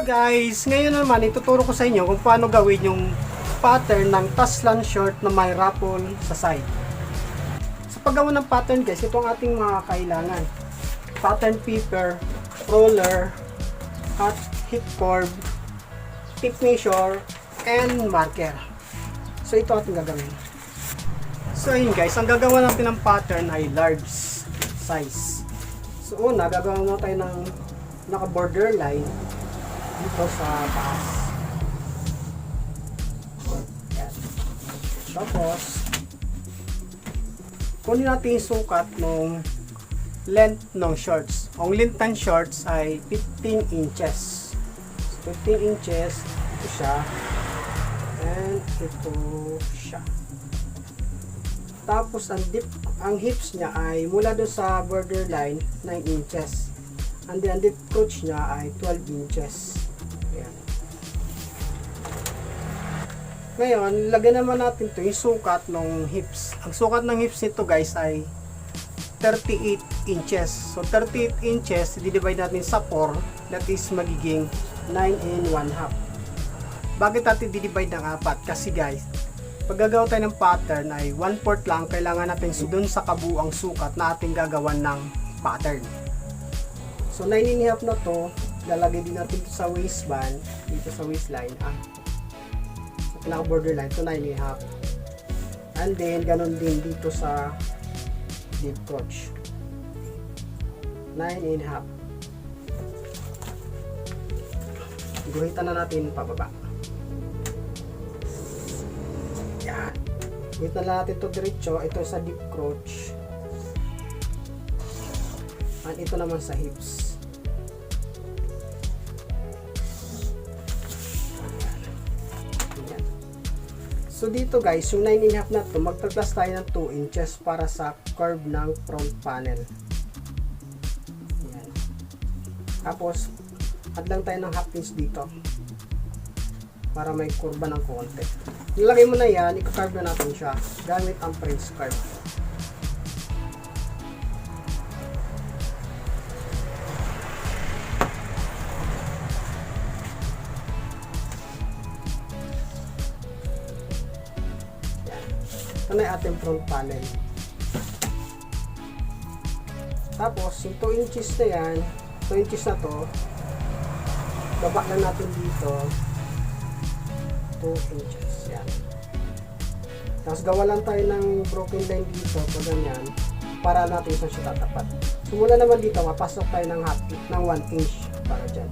Hello guys! Ngayon naman ituturo ko sa inyo kung paano gawin yung pattern ng Taslan short na may raffle sa side. Sa paggawa ng pattern guys, ito ang ating mga kailangan. Pattern paper, roller, at hip curve, tip measure, and marker. So ito ating gagawin. So ayun guys, ang gagawa natin ng pattern ay large size. So una, gagawa mo tayo ng naka borderline dito sa taas. Yan. Tapos kunin natin yung sukat ng length ng shorts. Ang length ng shorts ay 15 inches. So, 15 inches, ito siya. And ito siya. Tapos ang hips niya ay mula doon sa borderline 9 inches. And then ang deep crotch niya ay 12 inches. Ayan. Ngayon, lagyan naman natin ito yung sukat ng hips. Ang sukat ng hips nito guys ay 38 inches. So 38 inches, i-divide natin sa 4, that is magiging 9 and 1/2. Bakit natin i-divide ng 4? Kasi guys, pag gagawa tayo ng pattern ay 1/4 lang kailangan natin dun sa kabuang sukat na ating gagawan ng pattern. So 9 and 1/2 na to, lalagay din natin ito sa waistband, dito sa waistline, sa pinaka borderline, to 9 and 1/2. And then ganun din dito sa deep crotch, 9 and 1/2. Guhitan na natin pababa. Yan. Guhitan na natin ito diretso, ito sa deep crotch. And ito naman sa hips. Ayan. So dito guys, yung 9 and 1/2 na to, magpaplas tayo ng 2 inches para sa curve ng front panel. Ayan. Tapos add lang tayo ng 1/2 inch dito para may kurba ng konti. Nilagay mo na yan, i-carve na natin siya gamit ang frinch curve. Ito na yung ating front panel. Tapos yung 2 inches na yan, 2 inches na to, baba lang natin dito 2 inches. Yan. Tapos gawa lang tayo ng broken line dito pag ganyan para natin saan siya tatapat. Simula naman dito, mapasok tayo ng 1 inch para dyan.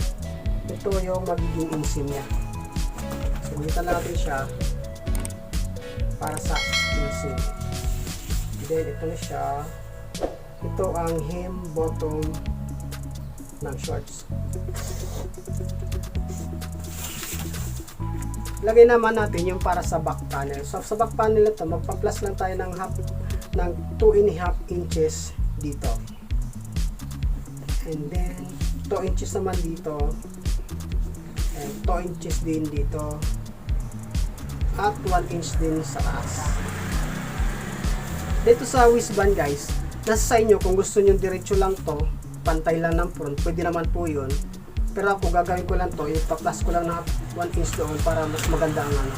Ito yung magiging inseam niya. Sumitan natin siya para sa inseam. Then ito na siya. Ito ang hem bottom ng shorts. Lagay naman natin yung para sa back panel. So sa back panel na to, magpa-plus lang tayo ng 2 and a half inches dito. And then 2 inches naman dito. And 2 inches din dito. At 1 inch din sa taas. Dito sa waistband guys, nasa sa inyo kung gusto nyo diretso lang to, pantay lang ng front, pwede naman po yun. Pero ako gagawin ko lang to, ipa-plus ko lang na 1 inch doon para mas maganda ang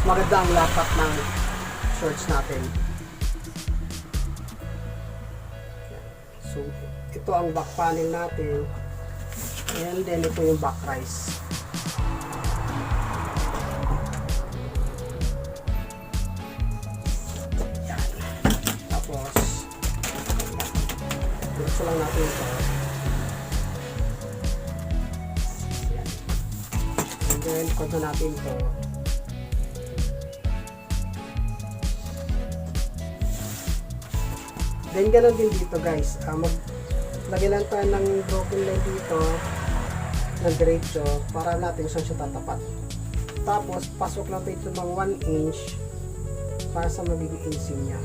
maganda ang lapat ng shorts natin. So ito ang back panel natin, and then ito yung back rise. Diretso lang natin ito. Ayan. And then, cut na natin ito. Then, ganun din dito guys. Maglagay lang tayo ng broken line dito na diretso para natin saan siya tatapat. Tapos, pasok lang tayo ito ng 1 inch para sa magiging inseam niya.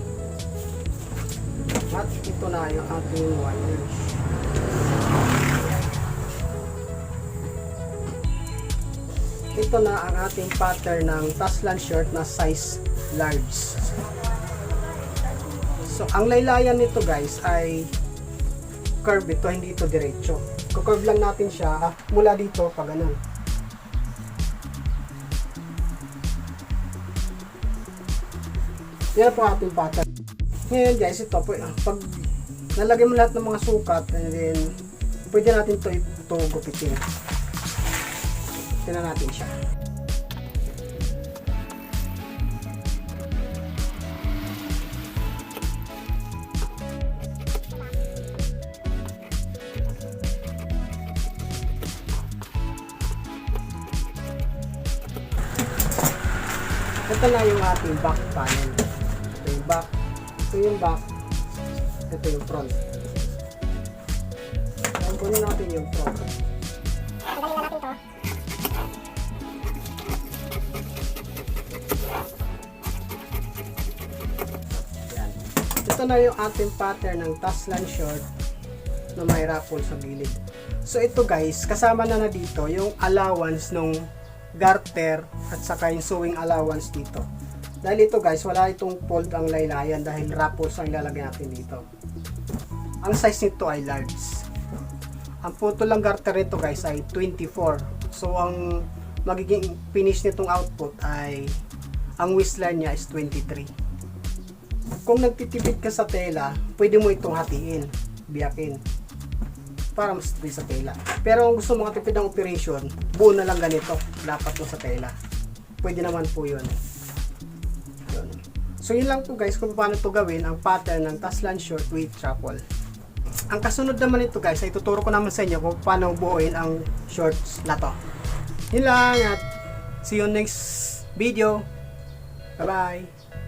At ito na yung ating 1 inch. Ito na ang ating pattern ng Taslan short na size large. So ang laylayan nito guys ay curve ito, hindi ito diretso. Kukurve lang natin siya mula dito pa ganun. Yan po ating pattern. Ngayon guys, ito po, pag nalagay mo lahat ng mga sukat, and then pwede natin ito gupitin. Tingnan natin siya. Ito na yung ating back panel. Ito yung back, ito yung back, ito yung front. Ayan, kunin natin yung front. Tanggalin na natin to. Ayan. Ito na yung ating pattern ng Taslan short na may raffle sa gilid. So ito guys, kasama na dito yung allowance nung garter at saka yung sewing allowance dito. Dahil ito guys, wala itong fold ang laylayan dahil raffles ang ilalagay natin dito. Ang size nito ay large. Ang putol lang garter nito guys ay 24. So ang magiging finish nitong output ay ang waistline niya is 23. Kung nagtitipid ka sa tela, pwede mo itong hatiin, biyakin para mas tipid sa tela. Pero kung gusto mo matipid ng operation, buo na lang ganito, dapat mo sa tela. Pwede naman po yun. So yun lang po guys kung paano to gawin ang pattern ng Taslan short with raffle. Ang kasunod naman ito guys ay tuturo ko naman sa inyo kung paano buuin ang shorts na to. Yun lang at see you next video. Bye bye.